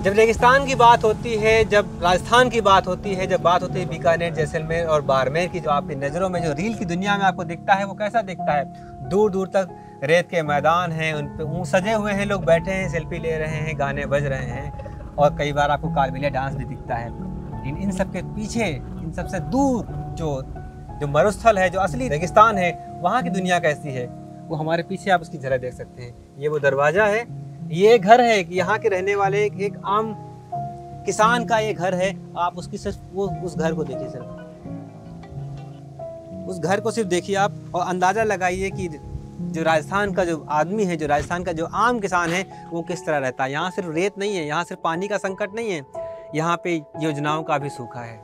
जब रेगिस्तान की बात होती है, जब राजस्थान की बात होती है, जब बात होती है बीकानेर, जैसलमेर और बाड़मेर की, जो आपकी नज़रों में जो रील की दुनिया में आपको दिखता है वो कैसा दिखता है? दूर दूर तक रेत के मैदान हैं, उन पे ऊँ सजे हुए हैं, लोग बैठे हैं, सेल्फी ले रहे हैं, गाने बज रहे हैं और कई बार आपको कालबेलिया डांस भी दिखता है। इन सब के पीछे, इन सबसे दूर जो मरुस्थल है, जो असली रेगिस्तान है, वहाँ की दुनिया कैसी है वो हमारे पीछे आप उसकी झलक देख सकते हैं। ये वो दरवाज़ा है, ये घर है कि यहाँ के रहने वाले एक आम किसान का ये घर है। आप उसकी सिर्फ वो उस घर को देखिए, सिर्फ उस घर को सिर्फ देखिए आप और अंदाज़ा लगाइए कि जो राजस्थान का जो आदमी है, जो राजस्थान का जो आम किसान है, वो किस तरह रहता है। यहाँ सिर्फ रेत नहीं है, यहाँ सिर्फ पानी का संकट नहीं है, यहाँ पे योजनाओं का भी सूखा है।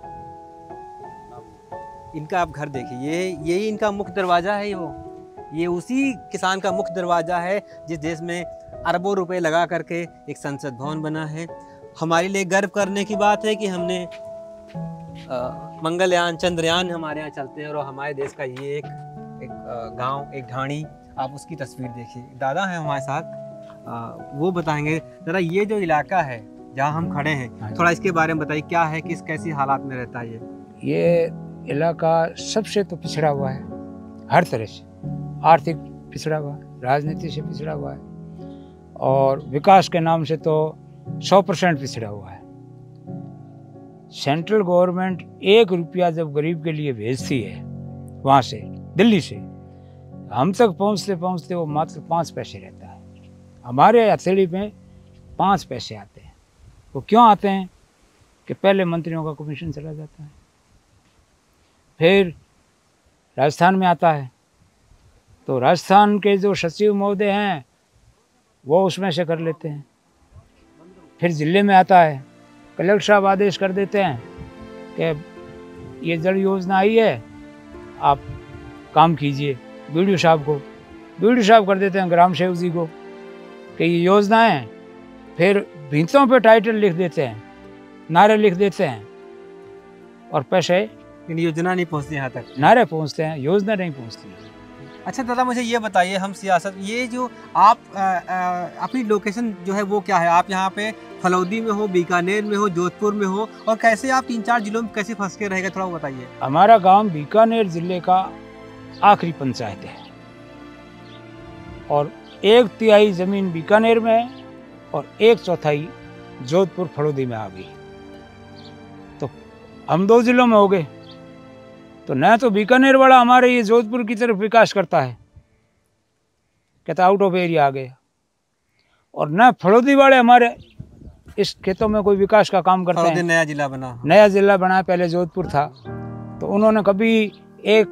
इनका आप घर देखिए, यही इनका मुख्य दरवाज़ा है। ये उसी किसान का मुख्य दरवाज़ा है जिस देश में अरबों रुपए लगा करके एक संसद भवन बना है। हमारे लिए गर्व करने की बात है कि हमने मंगलयान, चंद्रयान हमारे यहाँ चलते हैं और हमारे देश का ये एक गांव, एक ढाणी, आप उसकी तस्वीर देखिए। दादा हैं हमारे साथ, वो बताएंगे ज़रा ये जो इलाका है जहाँ हम खड़े हैं, थोड़ा इसके बारे में बताइए, क्या है, कैसी हालात में रहता है ये इलाका? सबसे तो पिछड़ा हुआ है, हर तरह से आर्थिक पिछड़ा हुआ है, राजनीति से पिछड़ा हुआ है और विकास के नाम से तो 100% पिछड़ा हुआ है। सेंट्रल गवर्नमेंट 1 रुपया जब गरीब के लिए भेजती है वहाँ से, दिल्ली से, हम तक पहुँचते पहुँचते वो मात्र 5 पैसे रहता है। हमारे हथेली में 5 पैसे आते हैं। वो क्यों आते हैं कि पहले मंत्रियों का कमीशन चला जाता है, फिर राजस्थान में आता है तो राजस्थान के जो सचिव महोदय हैं वो उसमें से कर लेते हैं, फिर जिले में आता है, कलेक्टर साहब आदेश कर देते हैं कि ये जल योजना आई है, आप काम कीजिए। बीडीओ साहब को, बीडीओ साहब कर देते हैं ग्राम सेवक जी को कि ये योजना है, फिर भिंतों पे टाइटल लिख देते हैं, नारे लिख देते हैं और पैसे, योजना नहीं पहुँचती यहाँ तक, नारे पहुँचते हैं, योजना नहीं पहुँचती। अच्छा दादा, मुझे ये बताइए, हम सियासत, ये जो आप अपनी लोकेशन जो है वो क्या है? आप यहाँ पे फलौदी में हो, बीकानेर में हो, जोधपुर में हो, और कैसे आप 3-4 जिलों में कैसे फंस के रहेगा, थोड़ा वो बताइए। हमारा गांव बीकानेर जिले का आखिरी पंचायत है और 1/3 जमीन बीकानेर में है और 1/4 जोधपुर फलौदी में आ गई, तो हम 2 जिलों में हो गए। तो न तो बीकानेर वाला हमारे ये जोधपुर की तरफ विकास करता है, कहता आउट ऑफ एरिया आ गया, और न फलौदी वाले हमारे इस खेतों में कोई विकास का काम करते हैं। नया जिला बना, नया जिला बना, पहले जोधपुर था, तो उन्होंने कभी एक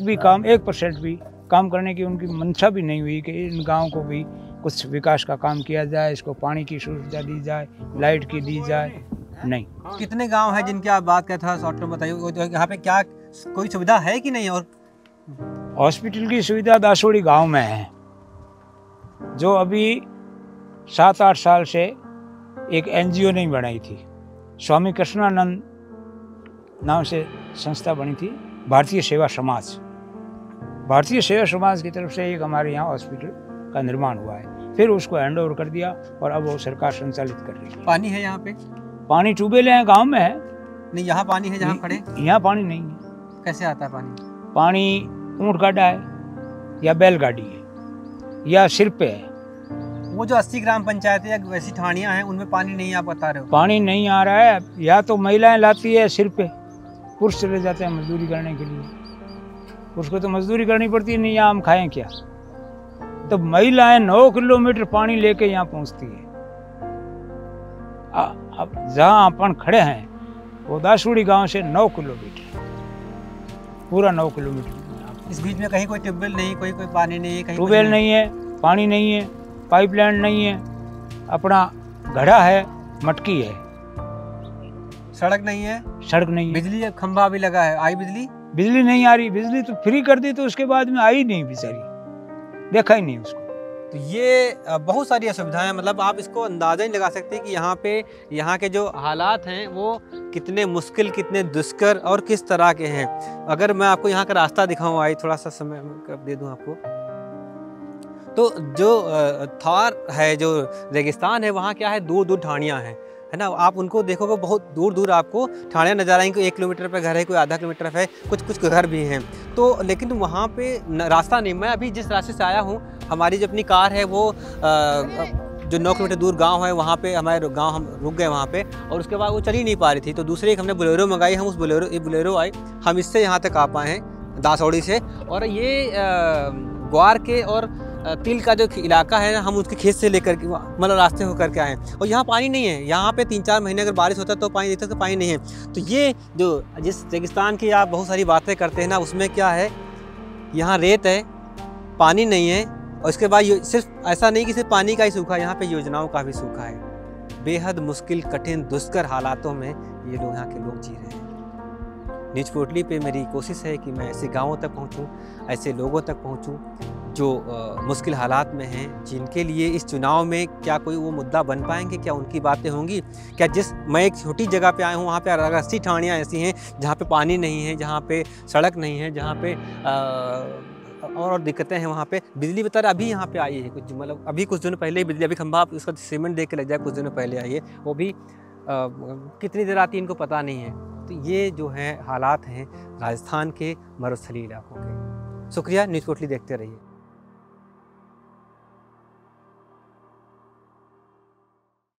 भी काम, 1% भी काम करने की उनकी मंशा भी नहीं हुई कि इन गाँव को भी कुछ विकास का काम किया जाए, इसको पानी की सुविधा दी जाए, लाइट की दी जाए, नहीं। कितने गांव हैं जिनकी आप बात करते हैं, शॉर्ट में बताइए, यहाँ पे क्या कोई सुविधा है कि नहीं? और हॉस्पिटल की सुविधा दासोड़ी गांव में है, जो अभी 7-8 साल से एक एनजीओ नहीं बनाई थी, स्वामी कृष्णानंद नाम से संस्था बनी थी, भारतीय सेवा समाज। भारतीय सेवा समाज की तरफ से एक हमारे यहाँ हॉस्पिटल का निर्माण हुआ है, फिर उसको हैंड ओवर कर दिया और अब वो सरकार संचालित कर रही है। पानी है यहाँ पे? पानी ट्यूबवेल है, गांव में है। नहीं, यहाँ पानी है जहाँ खड़े? यहाँ पानी नहीं है। कैसे आता है पानी? पानी ऊँट गाड़ा है या बैलगाड़ी है या सिर पे है। वो जो 80 ग्राम पंचायतें या वैसी ठाणियाँ हैं उनमें पानी नहीं, आप बता रहे हो? पानी नहीं आ रहा है, या तो महिलाएं लाती है सिर पे, पुरुष चले जाते हैं मजदूरी करने के लिए, पुरुष को तो मजदूरी करनी पड़ती है, नहीं यहाँ हम खाएं क्या। तो महिलाएं 9 किलोमीटर पानी लेके यहाँ पहुँचती है। अब जहाँ अपन खड़े हैं वो दासोड़ी गांव से 9 किलोमीटर, पूरा 9 किलोमीटर। इस बीच में कहीं कोई ट्यूबवेल नहीं, कोई पानी नहीं है? कहीं ट्यूबवेल नहीं है, पानी नहीं है, पाइपलाइन नहीं है, अपना घड़ा है, मटकी है, सड़क नहीं है, सड़क नहीं है, बिजली खंभा भी लगा है, आई बिजली? बिजली नहीं आ रही, बिजली तो फ्री कर दी तो उसके बाद में आई नहीं, बेचारी देखा ही नहीं उसको। तो ये बहुत सारी असुविधाएं, मतलब आप इसको अंदाज़ा नहीं लगा सकते कि यहाँ पे यहाँ के जो हालात हैं वो कितने मुश्किल, कितने दुष्कर और किस तरह के हैं। अगर मैं आपको यहाँ का रास्ता दिखाऊं, आई थोड़ा सा समय दे दूं आपको, तो जो थार है, जो रेगिस्तान है, वहाँ क्या है, दूर दूर ठाणियाँ हैं, है ना। आप उनको देखोगे बहुत दूर दूर आपको ठाणियाँ नज़र आएंगी। कोई 1 किलोमीटर पे घर है, कोई आधा किलोमीटर पे है, कुछ कुछ घर भी हैं। तो लेकिन वहाँ पे रास्ता नहीं। मैं अभी जिस रास्ते से आया हूँ, हमारी जो अपनी कार है वो जो 9 किलोमीटर दूर गांव है, वहाँ पे हमारे गांव हम रुक गए वहाँ पे, और उसके बाद वो चल ही नहीं पा रही थी। तो दूसरे एक हमने बोलेरो मंगाई, हम उस बोलेरो आई, हम इससे यहाँ तक आ पाए हैं दासौड़ी से। और ये ग्वार के और तिल का जो इलाका है ना, हम उसके खेत से लेकर के मतलब रास्ते होकर के आए। और यहाँ पानी नहीं है। यहाँ पे 3-4 महीने अगर बारिश होता है तो पानी देखते तो पानी नहीं है। तो ये जो जिस रेगिस्तान की आप बहुत सारी बातें करते हैं ना, उसमें क्या है, यहाँ रेत है, पानी नहीं है, और इसके बाद सिर्फ ऐसा नहीं कि सिर्फ पानी का ही सूखा, यहाँ पे योजनाओं का भी सूखा है। बेहद मुश्किल, कठिन, दुष्कर हालातों में ये लोग, यहाँ के लोग जी रहे हैं। न्यूज़ पोर्टली पे मेरी कोशिश है कि मैं ऐसे गाँवों तक पहुँचूँ, ऐसे लोगों तक पहुँचूँ जो मुश्किल हालात में हैं, जिनके लिए इस चुनाव में क्या कोई वो मुद्दा बन पाएंगे, क्या उनकी बातें होंगी। क्या मैं एक छोटी जगह पे आया हूँ, वहाँ पे 80 ठाणियाँ ऐसी हैं जहाँ पे पानी नहीं है, जहाँ पे सड़क नहीं है, जहाँ पे और दिक्कतें हैं। वहाँ पे बिजली बता अभी यहाँ पे आई है, कुछ मतलब अभी कुछ दिनों पहले ही बिजली, अभी खंभा उसका सीमेंट देख के लग जाए, कुछ दिनों पहले आई है, वो भी कितनी देर आती है इनको पता नहीं है। तो ये जो है हालात हैं राजस्थान के मरुस्थलीय इलाकों के। शुक्रिया, न्यूज़ पोर्टली देखते रहिए।